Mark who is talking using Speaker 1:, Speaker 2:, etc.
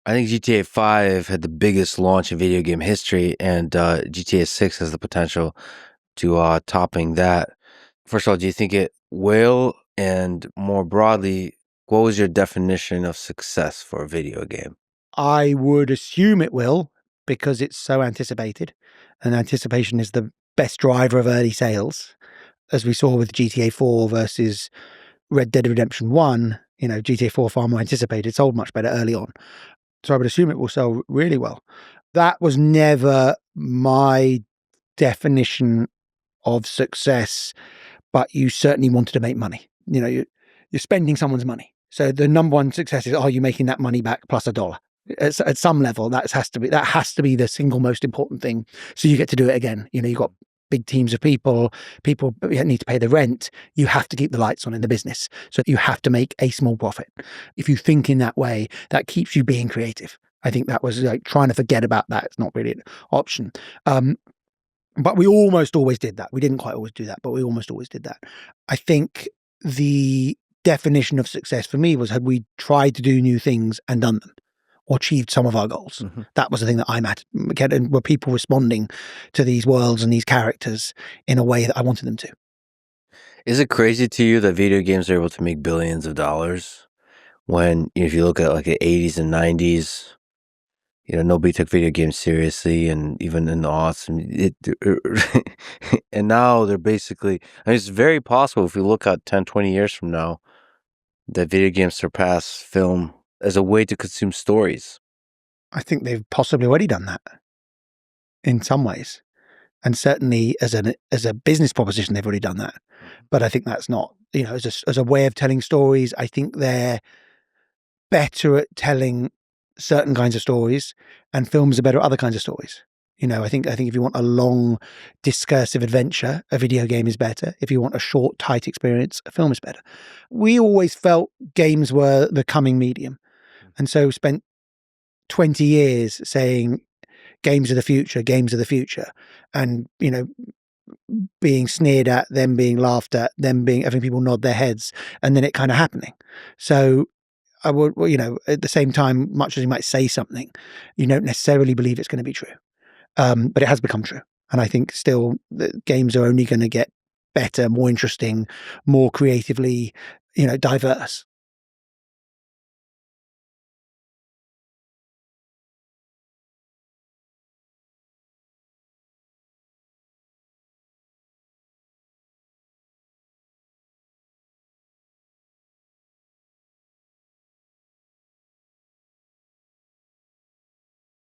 Speaker 1: I think GTA 5 had the biggest launch in video game history, and GTA 6 has the potential to topping that. First of all, do you think it will? And more broadly, what was your definition of success for a video game?
Speaker 2: I would assume it will because it's so anticipated, and anticipation is the best driver of early sales. As we saw with GTA 4 versus Red Dead Redemption 1, GTA 4 far more anticipated, sold much better early on. So I would assume it will sell really well. That was never my definition of success, but you certainly wanted to make money. You're spending someone's money. So the number one success is, are you making that money back plus $1? At some level, that has to be the single most important thing. So you get to do it again. You've got big teams of people need to pay the rent. You have to keep the lights on in the business. So you have to make a small profit. If you think in that way, that keeps you being creative. I think that was like trying to forget about that. It's not really an option. But we almost always did that. We didn't quite always do that, but we almost always did that. I think the definition of success for me was, had we tried to do new things and done them, or achieved some of our goals. Mm-hmm. That was the thing that I'm at. Were people responding to these worlds and these characters in a way that I wanted them to?
Speaker 1: Is it crazy to you that video games are able to make billions of dollars when, if you look at like the 80s and 90s, nobody took video games seriously, and even in the aughts, and now they're basically, it's very possible if we look at 10, 20 years from now, that video games surpass film as a way to consume stories.
Speaker 2: I think they've possibly already done that in some ways. And certainly as a business proposition, they've already done that. But I think that's not, as a way of telling stories, I think they're better at telling certain kinds of stories, and films are better at other kinds of stories. I think if you want a long discursive adventure, a video game is better. If you want a short, tight experience, a film is better. We always felt games were the coming medium. And so spent 20 years saying games are the future, and, being sneered at, them being laughed at, having people nod their heads, and then it kind of happening. So I would, at the same time, much as you might say something, you don't necessarily believe it's going to be true. But it has become true. And I think still the games are only going to get better, more interesting, more creatively, diverse.